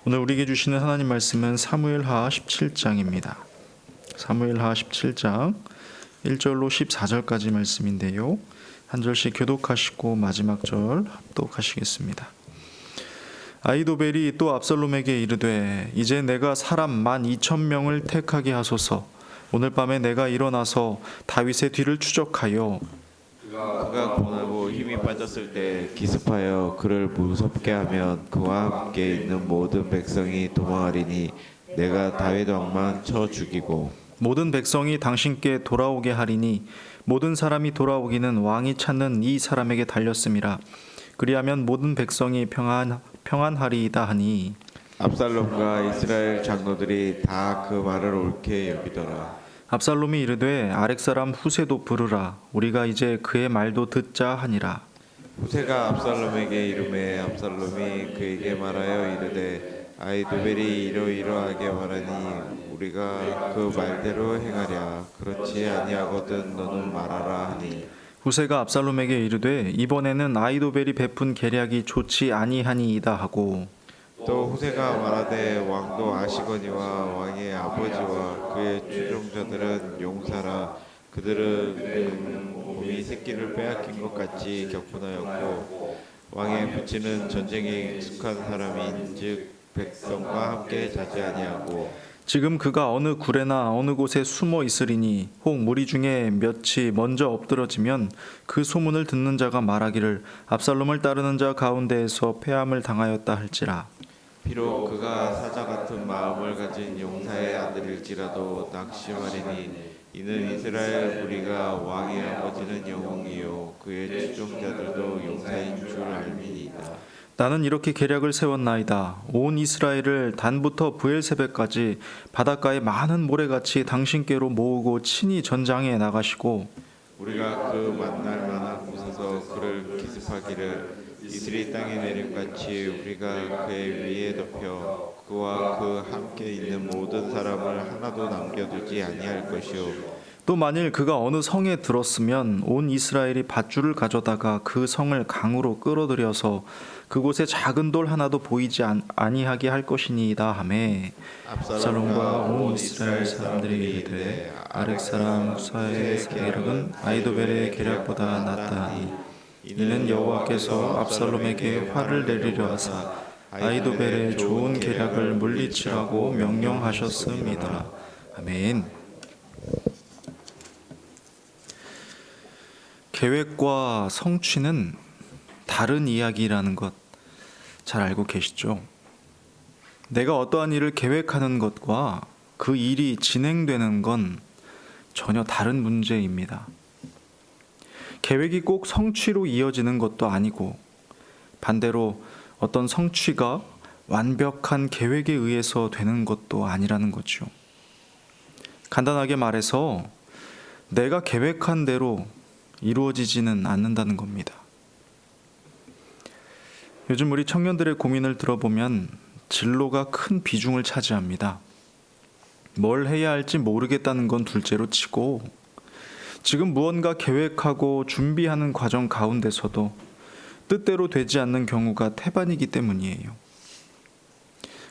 오늘 우리에게 주시는 하나님 말씀은 사무엘하 17장입니다. 사무엘하 17장 1절로 14절까지 말씀인데요. 한 절씩 교독하시고 마지막 절 합독하시겠습니다. 아히도벨이 또 압살롬에게 이르되 이제 내가 사람 12,000명을 택하게 하소서. 오늘 밤에 내가 일어나서 다윗의 뒤를 추적하여 그가 고나고 힘이 빠졌을 때 기습하여 그를 무섭게 하면 그와 함께 있는 모든 백성이 도망하리니 내가 다윗 왕만 쳐 죽이고 모든 백성이 당신께 돌아오게 하리니 모든 사람이 돌아오기는 왕이 찾는 이 사람에게 달렸음이라. 그리하면 모든 백성이 평안하리이다 하니 압살롬과 이스라엘 장로들이 다 그 말을 옳게 여기더라. 압살롬이 이르되 아렉 사람 후세도 부르라. 우리가 이제 그의 말도 듣자 하니라. 후세가 압살롬에게 이르매 압살롬이 그에게 말하여 이르되 아히도벨이 이러이러하게 말하니 우리가 그 말대로 행하랴. 그렇지 아니하거든 너는 말하라 하니 후세가 압살롬에게 이르되 이번에는 아히도벨이 베푼 계략이 좋지 아니하니이다 하고 또 후세가 말하되 왕도 아시거니와 왕의 아버지와 그의 추종자들은 용사라. 그들은 곰이 새끼를 빼앗긴 것 같이 격분하였고 왕의 부친은 전쟁에 익숙한 사람인즉 백성과 함께 자지 아니하고 지금 그가 어느 굴에나 어느 곳에 숨어 있으리니 혹 무리 중에 몇이 먼저 엎드러지면 그 소문을 듣는 자가 말하기를 압살롬을 따르는 자 가운데에서 패함을 당하였다 할지라. 비록 그가 사자 같은 마음을 가진 용사의 아들일지라도 낙심하리니 이는 이스라엘 무리가 왕의 아버지는 영웅이요 그의 추종자들도 용사인 줄 알미니이다. 나는 이렇게 계략을 세웠나이다. 온 이스라엘을 단부터 브엘세벳까지 바닷가에 많은 모래같이 당신께로 모으고 친히 전장에 나가시고 우리가 그 만날 만한 곳에서 그를 기습하기를 이슬이 땅에 내림같이 우리가 그의 위에 덮여 그와 그 함께 있는 모든 사람을 하나도 남겨두지 아니할 것이요 또 만일 그가 어느 성에 들었으면 온 이스라엘이 밧줄을 가져다가 그 성을 강으로 끌어들여서 그곳에 작은 돌 하나도 보이지 아니하게 할 것이니이다 하매 압살롬과 온 이스라엘 사람들이 이르되 아렉 사람 후사의 계략은 아히도벨의 계략보다 낫다 하니 이는 여호와께서 압살롬에게 화를 내리려 하사 아히도벨의 좋은 계략을 물리치라고 명령하셨습니다. 아멘. 계획과 성취는 다른 이야기라는 것 잘 알고 계시죠? 내가 어떠한 일을 계획하는 것과 그 일이 진행되는 건 전혀 다른 문제입니다. 계획이 꼭 성취로 이어지는 것도 아니고 반대로 어떤 성취가 완벽한 계획에 의해서 되는 것도 아니라는 거죠. 간단하게 말해서 내가 계획한 대로 이루어지지는 않는다는 겁니다. 요즘 우리 청년들의 고민을 들어보면 진로가 큰 비중을 차지합니다. 뭘 해야 할지 모르겠다는 건 둘째로 치고 지금 무언가 계획하고 준비하는 과정 가운데서도 뜻대로 되지 않는 경우가 태반이기 때문이에요.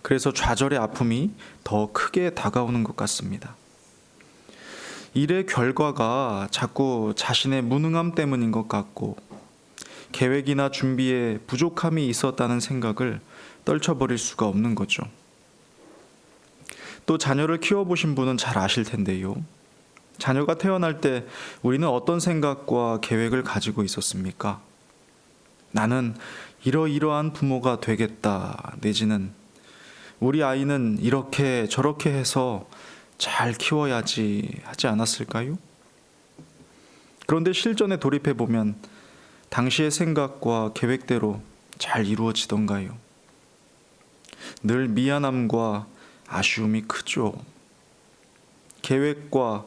그래서 좌절의 아픔이 더 크게 다가오는 것 같습니다. 일의 결과가 자꾸 자신의 무능함 때문인 것 같고 계획이나 준비에 부족함이 있었다는 생각을 떨쳐버릴 수가 없는 거죠. 또 자녀를 키워보신 분은 잘 아실 텐데요. 자녀가 태어날 때 우리는 어떤 생각과 계획을 가지고 있었습니까? 나는 이러이러한 부모가 되겠다 내지는 우리 아이는 이렇게 저렇게 해서 잘 키워야지 하지 않았을까요? 그런데 실전에 돌입해보면 당시의 생각과 계획대로 잘 이루어지던가요? 늘 미안함과 아쉬움이 크죠. 계획과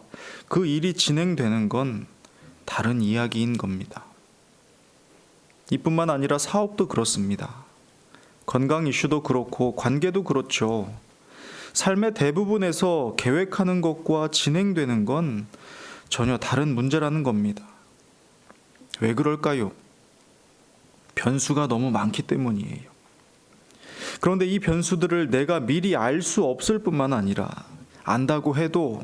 그 일이 진행되는 건 다른 이야기인 겁니다. 이뿐만 아니라 사업도 그렇습니다. 건강 이슈도 그렇고 관계도 그렇죠. 삶의 대부분에서 계획하는 것과 진행되는 건 전혀 다른 문제라는 겁니다. 왜 그럴까요? 변수가 너무 많기 때문이에요. 그런데 이 변수들을 내가 미리 알 수 없을 뿐만 아니라 안다고 해도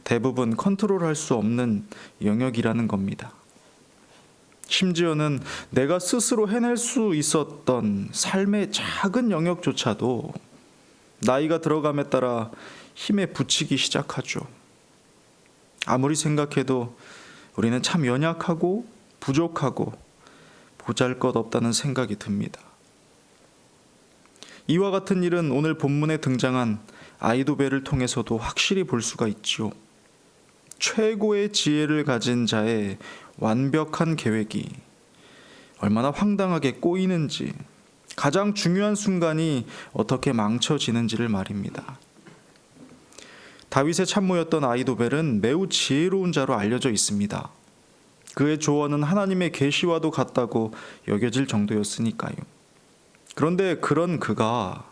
대부분 컨트롤할 수 없는 영역이라는 겁니다. 심지어는 내가 스스로 해낼 수 있었던 삶의 작은 영역조차도 나이가 들어감에 따라 힘에 부치기 시작하죠. 아무리 생각해도 우리는 참 연약하고 부족하고 보잘것없다는 생각이 듭니다. 이와 같은 일은 오늘 본문에 등장한 아이도벨을 통해서도 확실히 볼 수가 있지요. 최고의 지혜를 가진 자의 완벽한 계획이 얼마나 황당하게 꼬이는지, 가장 중요한 순간이 어떻게 망쳐지는지를 말입니다. 다윗의 참모였던 아이도벨은 매우 지혜로운 자로 알려져 있습니다. 그의 조언은 하나님의 계시와도 같다고 여겨질 정도였으니까요. 그런데 그런 그가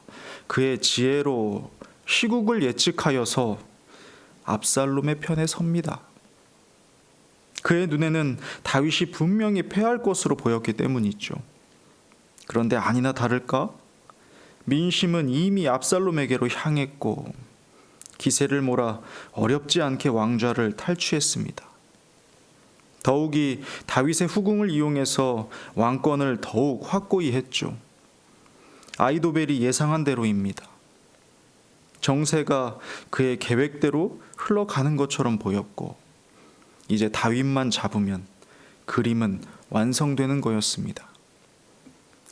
그의 지혜로 시국을 예측하여서 압살롬의 편에 섭니다. 그의 눈에는 다윗이 분명히 패할 것으로 보였기 때문이죠. 그런데 아니나 다를까? 민심은 이미 압살롬에게로 향했고 기세를 몰아 어렵지 않게 왕좌를 탈취했습니다. 더욱이 다윗의 후궁을 이용해서 왕권을 더욱 확고히 했죠. 아이도벨이 예상한 대로입니다. 정세가 그의 계획대로 흘러가는 것처럼 보였고 이제 다윗만 잡으면 그림은 완성되는 거였습니다.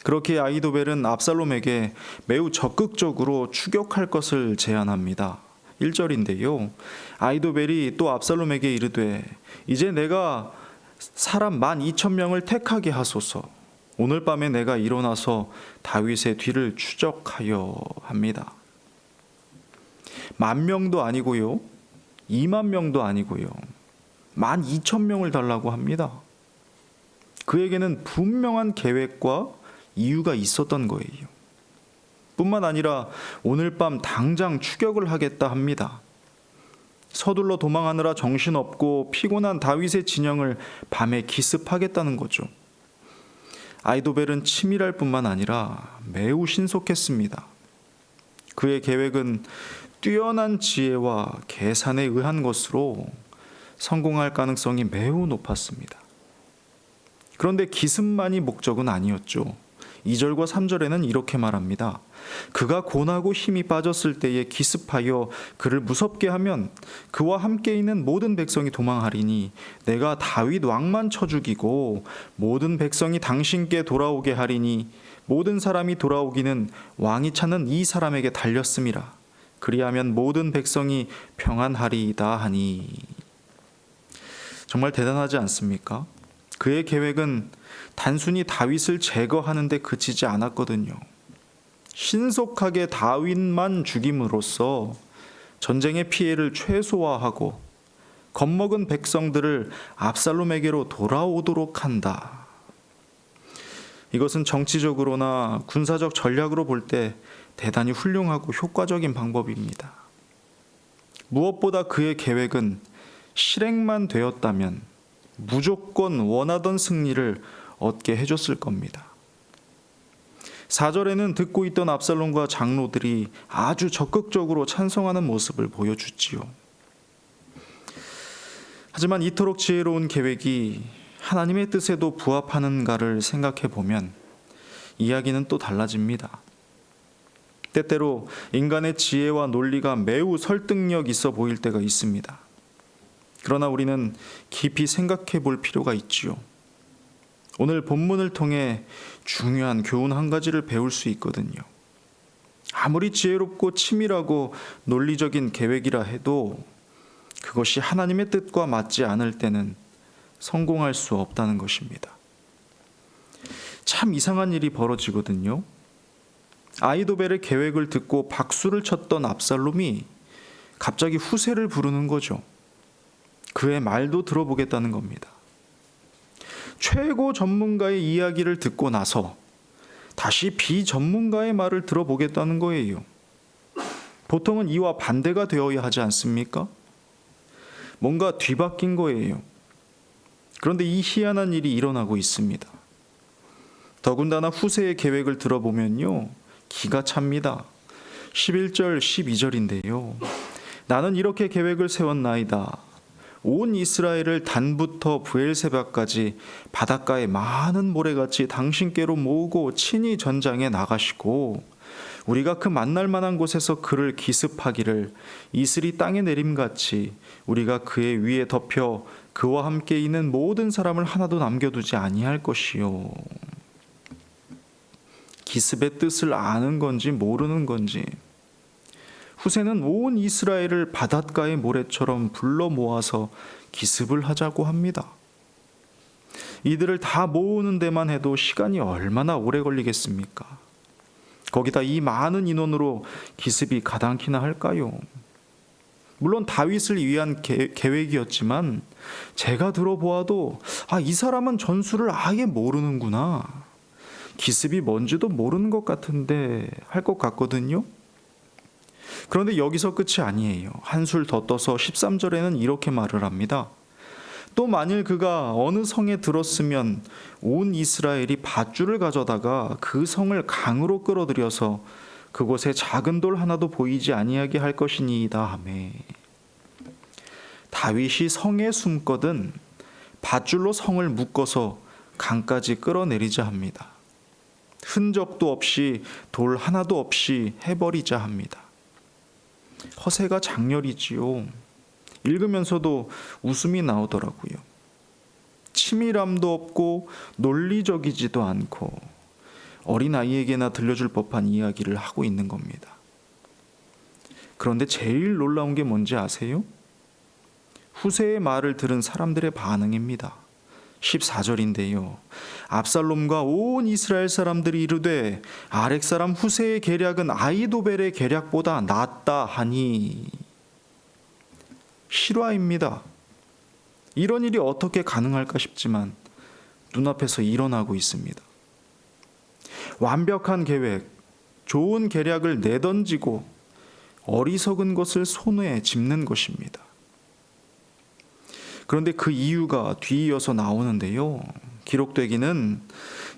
그렇게 아이도벨은 압살롬에게 매우 적극적으로 추격할 것을 제안합니다. 1절인데요. 아이도벨이 또 압살롬에게 이르되 이제 내가 사람 12,000명을 택하게 하소서. 오늘 밤에 내가 일어나서 다윗의 뒤를 추적하여 합니다. 10,000명도 아니고요. 20,000명도 아니고요. 12,000명을 달라고 합니다. 그에게는 분명한 계획과 이유가 있었던 거예요. 뿐만 아니라 오늘 밤 당장 추격을 하겠다 합니다. 서둘러 도망하느라 정신없고 피곤한 다윗의 진영을 밤에 기습하겠다는 거죠. 아이도벨은 치밀할 뿐만 아니라 매우 신속했습니다. 그의 계획은 뛰어난 지혜와 계산에 의한 것으로 성공할 가능성이 매우 높았습니다. 그런데 기습만이 목적은 아니었죠. 2절과 3절에는 이렇게 말합니다. 그가 고나고 힘이 빠졌을 때에 기습하여 그를 무섭게 하면 그와 함께 있는 모든 백성이 도망하리니 내가 다윗 왕만 쳐 죽이고 모든 백성이 당신께 돌아오게 하리니 모든 사람이 돌아오기는 왕이 찾는 이 사람에게 달렸음이라. 그리하면 모든 백성이 평안하리이다 하니. 정말 대단하지 않습니까? 그의 계획은 단순히 다윗을 제거하는 데 그치지 않았거든요. 신속하게 다윗만 죽임으로써 전쟁의 피해를 최소화하고 겁먹은 백성들을 압살롬에게로 돌아오도록 한다. 이것은 정치적으로나 군사적 전략으로 볼 때 대단히 훌륭하고 효과적인 방법입니다. 무엇보다 그의 계획은 실행만 되었다면 무조건 원하던 승리를 얻게 해줬을 겁니다. 4절에는 듣고 있던 압살롬과 장로들이 아주 적극적으로 찬성하는 모습을 보여주지요. 하지만 이토록 지혜로운 계획이 하나님의 뜻에도 부합하는가를 생각해 보면 이야기는 또 달라집니다. 때때로 인간의 지혜와 논리가 매우 설득력 있어 보일 때가 있습니다. 그러나 우리는 깊이 생각해 볼 필요가 있지요. 오늘 본문을 통해 중요한 교훈 한 가지를 배울 수 있거든요. 아무리 지혜롭고 치밀하고 논리적인 계획이라 해도 그것이 하나님의 뜻과 맞지 않을 때는 성공할 수 없다는 것입니다. 참 이상한 일이 벌어지거든요. 아이도벨의 계획을 듣고 박수를 쳤던 압살롬이 갑자기 후세를 부르는 거죠. 그의 말도 들어보겠다는 겁니다. 최고 전문가의 이야기를 듣고 나서 다시 비전문가의 말을 들어보겠다는 거예요. 보통은 이와 반대가 되어야 하지 않습니까? 뭔가 뒤바뀐 거예요. 그런데 이 희한한 일이 일어나고 있습니다. 더군다나 후세의 계획을 들어보면요, 기가 찹니다. 11절 12절인데요. 나는 이렇게 계획을 세웠나이다. 온 이스라엘을 단부터 브엘세바까지 바닷가에 많은 모래같이 당신께로 모으고 친히 전장에 나가시고 우리가 그 만날 만한 곳에서 그를 기습하기를 이슬이 땅에 내림같이 우리가 그의 위에 덮여 그와 함께 있는 모든 사람을 하나도 남겨두지 아니할 것이요. 기습의 뜻을 아는 건지 모르는 건지 후세는 온 이스라엘을 바닷가의 모래처럼 불러 모아서 기습을 하자고 합니다. 이들을 다 모으는 데만 해도 시간이 얼마나 오래 걸리겠습니까? 거기다 이 많은 인원으로 기습이 가당키나 할까요? 물론 다윗을 위한 계획이었지만 제가 들어보아도 이 사람은 전술을 아예 모르는구나. 기습이 뭔지도 모르는 것 같은데 할 것 같거든요. 그런데 여기서 끝이 아니에요. 한술 더 떠서 13절에는 이렇게 말을 합니다. 또 만일 그가 어느 성에 들었으면 온 이스라엘이 밧줄을 가져다가 그 성을 강으로 끌어들여서 그곳에 작은 돌 하나도 보이지 아니하게 할 것이니이다 하매. 다윗이 성에 숨거든 밧줄로 성을 묶어서 강까지 끌어내리자 합니다. 흔적도 없이 돌 하나도 없이 해버리자 합니다. 허세가 장렬이지요. 읽으면서도 웃음이 나오더라고요. 치밀함도 없고 논리적이지도 않고 어린아이에게나 들려줄 법한 이야기를 하고 있는 겁니다. 그런데 제일 놀라운 게 뭔지 아세요? 후세의 말을 들은 사람들의 반응입니다. 14절인데요. 압살롬과 온 이스라엘 사람들이 이르되 아렉 사람 후세의 계략은 아히도벨의 계략보다 낫다 하니. 실화입니다. 이런 일이 어떻게 가능할까 싶지만 눈앞에서 일어나고 있습니다. 완벽한 계획, 좋은 계략을 내던지고 어리석은 것을 손에 짚는 것입니다. 그런데 그 이유가 뒤이어서 나오는데요. 기록되기는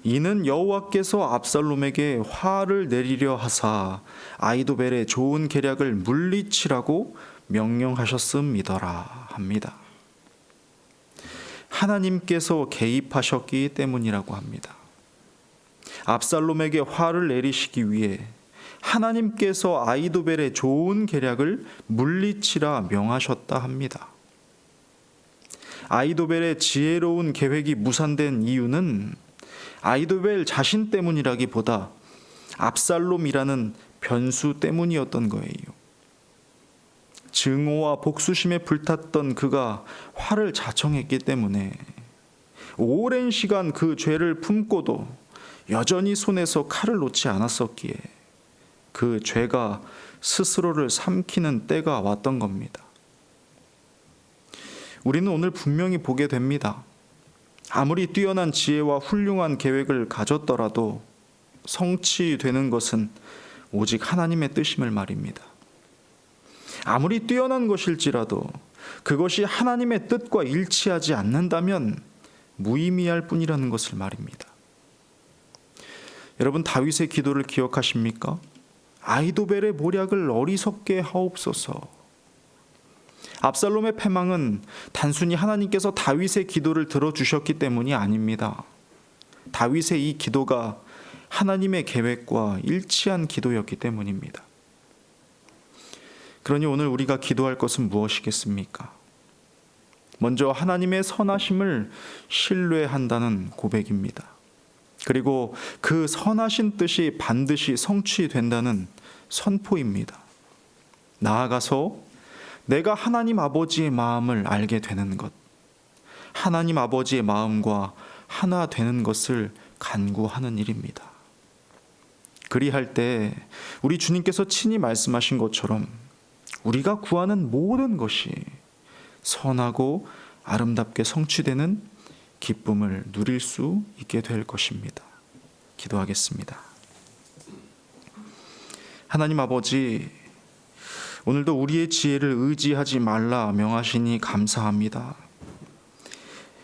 이는 여호와께서 압살롬에게 화를 내리려 하사 아히도벨의 좋은 계략을 물리치라고 명령하셨음이더라 합니다. 하나님께서 개입하셨기 때문이라고 합니다. 압살롬에게 화를 내리시기 위해 하나님께서 아히도벨의 좋은 계략을 물리치라 명하셨다 합니다. 아히도벨의 지혜로운 계획이 무산된 이유는 아히도벨 자신 때문이라기보다 압살롬이라는 변수 때문이었던 거예요. 증오와 복수심에 불탔던 그가 화를 자청했기 때문에 오랜 시간 그 죄를 품고도 여전히 손에서 칼을 놓지 않았었기에 그 죄가 스스로를 삼키는 때가 왔던 겁니다. 우리는 오늘 분명히 보게 됩니다. 아무리 뛰어난 지혜와 훌륭한 계획을 가졌더라도 성취되는 것은 오직 하나님의 뜻임을 말입니다. 아무리 뛰어난 것일지라도 그것이 하나님의 뜻과 일치하지 않는다면 무의미할 뿐이라는 것을 말입니다. 여러분, 다윗의 기도를 기억하십니까? 아히도벨의 모략을 어리석게 하옵소서. 압살롬의 패망은 단순히 하나님께서 다윗의 기도를 들어주셨기 때문이 아닙니다. 다윗의 이 기도가 하나님의 계획과 일치한 기도였기 때문입니다. 그러니 오늘 우리가 기도할 것은 무엇이겠습니까? 먼저 하나님의 선하심을 신뢰한다는 고백입니다. 그리고 그 선하신 뜻이 반드시 성취된다는 선포입니다. 나아가서 내가 하나님 아버지의 마음을 알게 되는 것, 하나님 아버지의 마음과 하나 되는 것을 간구하는 일입니다. 그리할 때 우리 주님께서 친히 말씀하신 것처럼 우리가 구하는 모든 것이 선하고 아름답게 성취되는 기쁨을 누릴 수 있게 될 것입니다. 기도하겠습니다. 하나님 아버지, 오늘도 우리의 지혜를 의지하지 말라 명하시니 감사합니다.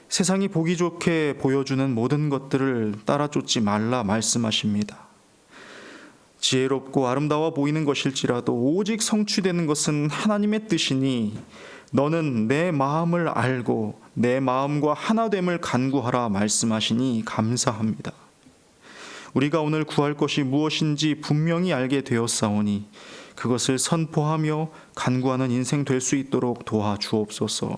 세상이 보기 좋게 보여주는 모든 것들을 따라 쫓지 말라 말씀하십니다. 지혜롭고 아름다워 보이는 것일지라도 오직 성취되는 것은 하나님의 뜻이니 너는 내 마음을 알고 내 마음과 하나됨을 간구하라 말씀하시니 감사합니다. 우리가 오늘 구할 것이 무엇인지 분명히 알게 되었사오니 그것을 선포하며 간구하는 인생 될 수 있도록 도와주옵소서.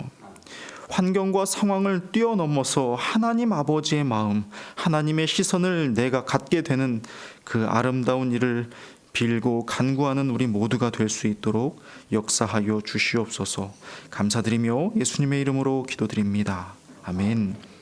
환경과 상황을 뛰어넘어서 하나님 아버지의 마음, 하나님의 시선을 내가 갖게 되는 그 아름다운 일을 빌고 간구하는 우리 모두가 될 수 있도록 역사하여 주시옵소서. 감사드리며 예수님의 이름으로 기도드립니다. 아멘.